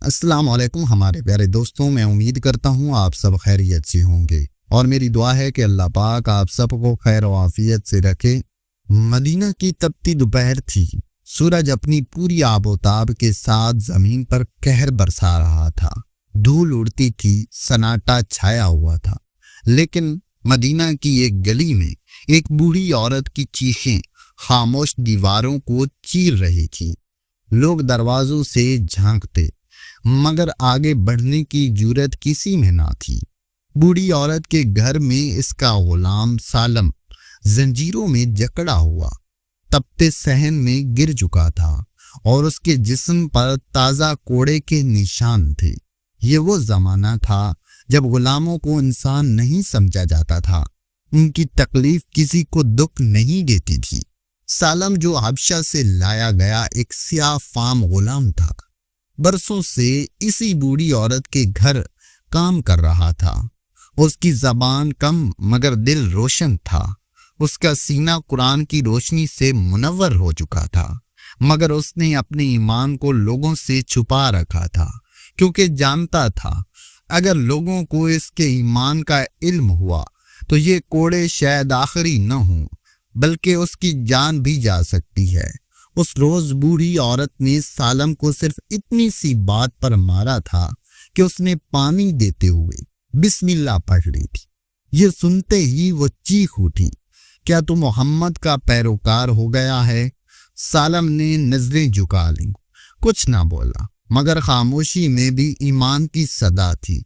السلام علیکم ہمارے پیارے دوستوں، میں امید کرتا ہوں آپ سب خیریت سے ہوں گے، اور میری دعا ہے کہ اللہ پاک آپ سب کو خیر و عافیت سے رکھے۔ مدینہ کی تپتی دوپہر تھی، سورج اپنی پوری آب و تاب کے ساتھ زمین پر قہر برسا رہا تھا، دھول اڑتی تھی، سناٹا چھایا ہوا تھا، لیکن مدینہ کی ایک گلی میں ایک بوڑھی عورت کی چیخیں خاموش دیواروں کو چیر رہی تھی۔ لوگ دروازوں سے جھانکتے، مگر آگے بڑھنے کی جرأت کسی میں نہ تھی۔ بوڑھی عورت کے گھر میں اس کا غلام سالم زنجیروں میں جکڑا ہوا تپتے صحن میں گر چکا تھا، اور اس کے جسم پر تازہ کوڑے کے نشان تھے۔ یہ وہ زمانہ تھا جب غلاموں کو انسان نہیں سمجھا جاتا تھا، ان کی تکلیف کسی کو دکھ نہیں دیتی تھی۔ سالم جو حبشہ سے لایا گیا ایک سیاہ فام غلام تھا، برسوں سے اسی بوڑھی عورت کے گھر کام کر رہا تھا۔ اس کی زبان کم مگر دل روشن تھا، اس کا سینہ قرآن کی روشنی سے منور ہو چکا تھا، مگر اس نے اپنے ایمان کو لوگوں سے چھپا رکھا تھا، کیونکہ جانتا تھا اگر لوگوں کو اس کے ایمان کا علم ہوا تو یہ کوڑے شاید آخری نہ ہوں، بلکہ اس کی جان بھی جا سکتی ہے۔ اس روز بوڑھی عورت نے سالم کو صرف اتنی سی بات پر مارا تھا کہ اس نے پانی دیتے ہوئے بسم اللہ پڑھ لی تھی۔ یہ سنتے ہی وہ چیخ اٹھی، کیا تو محمد کا پیروکار ہو گیا ہے؟ سالم نے نظریں جھکا لیں، کچھ نہ بولا، مگر خاموشی میں بھی ایمان کی صدا تھی۔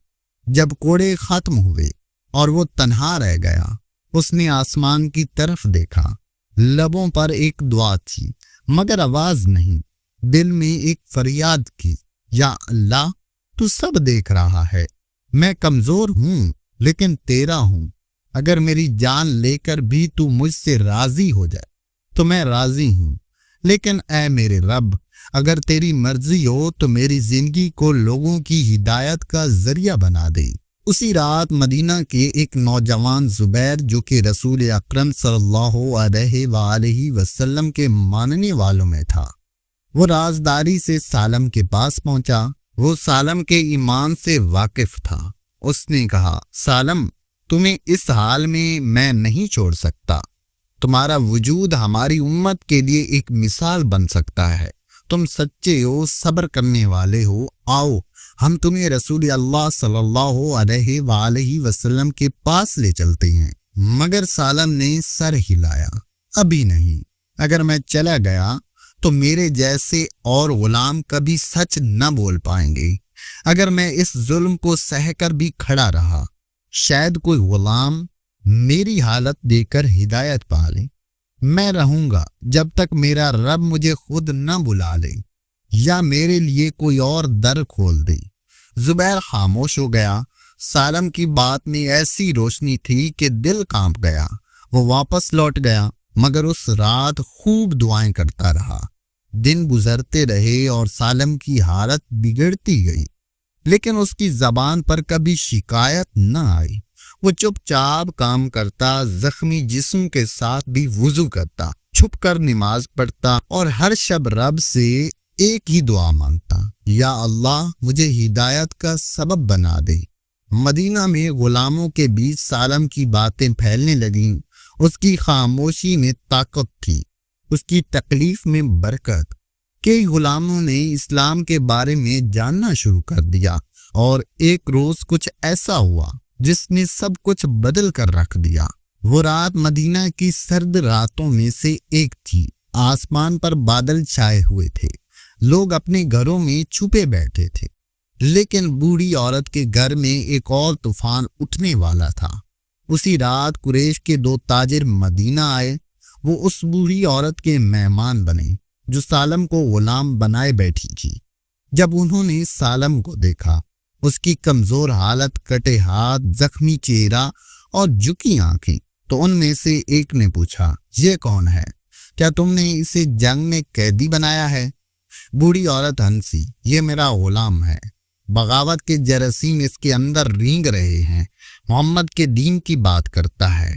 جب کوڑے ختم ہوئے اور وہ تنہا رہ گیا، اس نے آسمان کی طرف دیکھا۔ لبوں پر ایک دعا تھی مگر آواز نہیں، دل میں ایک فریاد کی، یا اللہ تو سب دیکھ رہا ہے، میں کمزور ہوں لیکن تیرا ہوں، اگر میری جان لے کر بھی تو مجھ سے راضی ہو جائے تو میں راضی ہوں، لیکن اے میرے رب، اگر تیری مرضی ہو تو میری زندگی کو لوگوں کی ہدایت کا ذریعہ بنا دے۔ اسی رات مدینہ کے ایک نوجوان زبیر، جو کہ رسول اکرم صلی اللہ علیہ وآلہ وسلم کے ماننے والوں میں تھا، وہ رازداری سے سالم کے پاس پہنچا۔ وہ سالم کے ایمان سے واقف تھا۔ اس نے کہا، سالم، تمہیں اس حال میں نہیں چھوڑ سکتا، تمہارا وجود ہماری امت کے لیے ایک مثال بن سکتا ہے، تم سچے ہو، صبر کرنے والے ہو، آؤ ہم تمہیں رسول اللہ صلی اللہ علیہ وآلہ وسلم کے پاس لے چلتے ہیں۔ مگر سالم نے سر ہلایا، ابھی نہیں، اگر میں چلا گیا تو میرے جیسے اور غلام کبھی سچ نہ بول پائیں گے۔ اگر میں اس ظلم کو سہ کر بھی کھڑا رہا، شاید کوئی غلام میری حالت دیکھ کر ہدایت پا لے۔ میں رہوں گا جب تک میرا رب مجھے خود نہ بلا لے یا میرے لیے کوئی اور در کھول دے۔ زبیر خاموش ہو گیا۔ سالم کی بات میں ایسی روشنی تھی کہ دل کانپ گیا۔ وہ واپس لوٹ گیا، مگر اس رات خوب دعائیں کرتا رہا۔ دن گزرتے رہے اور سالم کی حالت بگڑتی گئی، لیکن اس کی زبان پر کبھی شکایت نہ آئی۔ وہ چپ چاپ کام کرتا، زخمی جسم کے ساتھ بھی وضو کرتا، چھپ کر نماز پڑھتا، اور ہر شب رب سے ایک ہی دعا مانگتا، یا اللہ مجھے ہدایت کا سبب بنا دے۔ مدینہ میں غلاموں کے بیچ سالم کی باتیں پھیلنے لگیں۔ اس کی خاموشی میں طاقت تھی، اس کی تکلیف میں برکت۔ کئی غلاموں نے اسلام کے بارے میں جاننا شروع کر دیا، اور ایک روز کچھ ایسا ہوا جس نے سب کچھ بدل کر رکھ دیا۔ وہ رات مدینہ کی سرد راتوں میں سے ایک تھی۔ آسمان پر بادل چھائے ہوئے تھے، لوگ اپنے گھروں میں چھپے بیٹھے تھے، لیکن بوڑھی عورت کے گھر میں ایک اور طوفان اٹھنے والا تھا۔ اسی رات قریش کے 2 تاجر مدینہ آئے۔ وہ اس بوڑھی عورت کے مہمان بنے جو سالم کو غلام بنائے بیٹھی تھی۔ جب انہوں نے سالم کو دیکھا، اس کی کمزور حالت، کٹے ہاتھ، زخمی چہرہ اور جھکی آنکھیں، تو ان میں سے ایک نے پوچھا، یہ کون ہے؟ کیا تم نے اسے جنگ میں قیدی بنایا ہے؟ بوڑھی عورت ہنسی، یہ میرا غلام ہے، بغاوت کے جراثیم اس کے اندر رینگ رہے ہیں، محمد کے دین کی بات کرتا ہے۔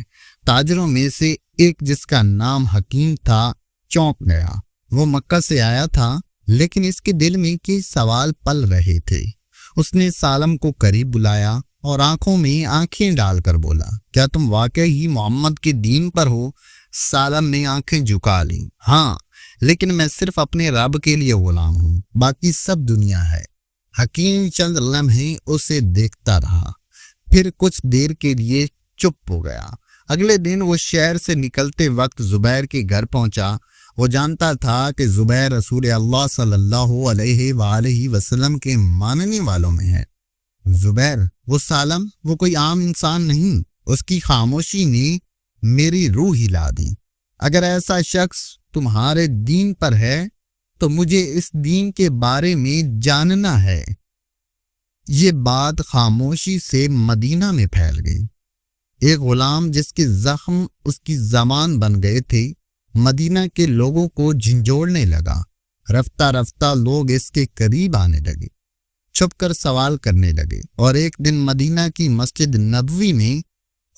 تاجروں میں سے ایک، جس کا نام حکیم تھا، چونک گیا۔ وہ مکہ سے آیا تھا، لیکن اس کے دل میں کے سوال پل رہے تھے۔ اس نے سالم کو قریب بلایا اور آنکھوں میں آنکھیں ڈال کر بولا، کیا تم واقعی محمد کے دین پر ہو؟ سالم نے آنکھیں جھکا لیں۔ ہاں، لیکن میں صرف اپنے رب کے لیے غلام ہوں، باقی سب دنیا ہے۔ حکیم چند لمحے اسے دیکھتا رہا، پھر کچھ دیر کے لیے چپ ہو گیا۔ اگلے دن وہ شہر سے نکلتے وقت زبیر کے گھر پہنچا۔ وہ جانتا تھا کہ زبیر رسول اللہ صلی اللہ علیہ وآلہ وسلم کے ماننے والوں میں ہے۔ زبیر، وہ سالم، وہ کوئی عام انسان نہیں۔ اس کی خاموشی نے میری روح ہلا دی۔ اگر ایسا شخص تمہارے دین پر ہے تو مجھے اس دین کے بارے میں جاننا ہے۔ یہ بات خاموشی سے مدینہ میں پھیل گئی۔ ایک غلام جس کے زخم اس کی زبان بن گئے تھے، مدینہ کے لوگوں کو جھنجھوڑنے لگا۔ رفتہ رفتہ لوگ اس کے قریب آنے لگے، چھپ کر سوال کرنے لگے، اور ایک دن مدینہ کی مسجد نبوی میں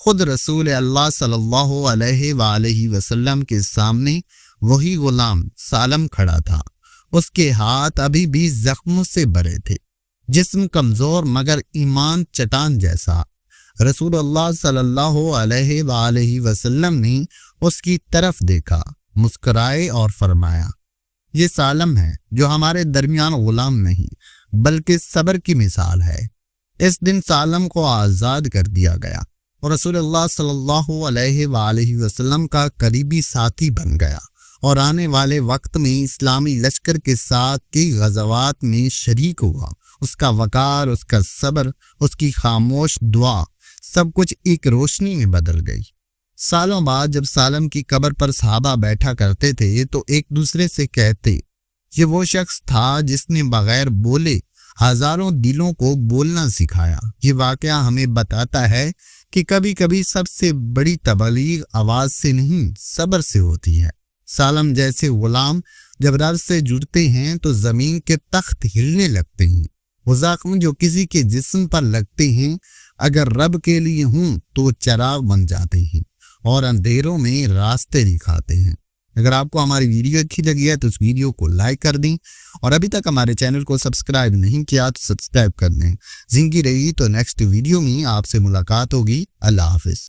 خود رسول اللہ صلی اللہ علیہ وآلہ وسلم کے سامنے وہی غلام سالم کھڑا تھا۔ اس کے ہاتھ ابھی بھی زخموں سے بھرے تھے، جسم کمزور مگر ایمان چٹان جیسا۔ رسول اللہ صلی اللہ علیہ وآلہ وسلم نے اس کی طرف دیکھا، مسکرائے اور فرمایا، یہ سالم ہے جو ہمارے درمیان غلام نہیں بلکہ صبر کی مثال ہے۔ اس دن سالم کو آزاد کر دیا گیا اور رسول اللہ صلی اللہ علیہ وآلہ وسلم کا قریبی ساتھی بن گیا، اور آنے والے وقت میں اسلامی لشکر کے ساتھ کئی غزوات میں شریک ہوا۔ اس کا وقار، اس کا صبر، اس کی خاموش دعا، سب کچھ ایک روشنی میں بدل گئی۔ سالوں بعد جب سالم کی قبر پر صحابہ بیٹھا کرتے تھے تو ایک دوسرے سے کہتے، یہ وہ شخص تھا جس نے بغیر بولے ہزاروں دلوں کو بولنا سکھایا۔ یہ واقعہ ہمیں بتاتا ہے کہ کبھی کبھی سب سے بڑی تبلیغ آواز سے نہیں، صبر سے ہوتی ہے۔ سالم جیسے غلام جب رب سے جڑتے ہیں تو زمین کے تخت ہلنے لگتے ہیں۔ وہ زخم جو کسی کے جسم پر لگتے ہیں اگر رب کے لیے ہوں تو چراغ بن جاتے ہیں اور اندھیروں میں راستے دکھاتے ہیں۔ اگر آپ کو ہماری ویڈیو اچھی لگی ہے تو اس ویڈیو کو لائک کر دیں، اور ابھی تک ہمارے چینل کو سبسکرائب نہیں کیا تو سبسکرائب کر دیں۔ زندگی رہی تو نیکسٹ ویڈیو میں آپ سے ملاقات ہوگی۔ اللہ حافظ۔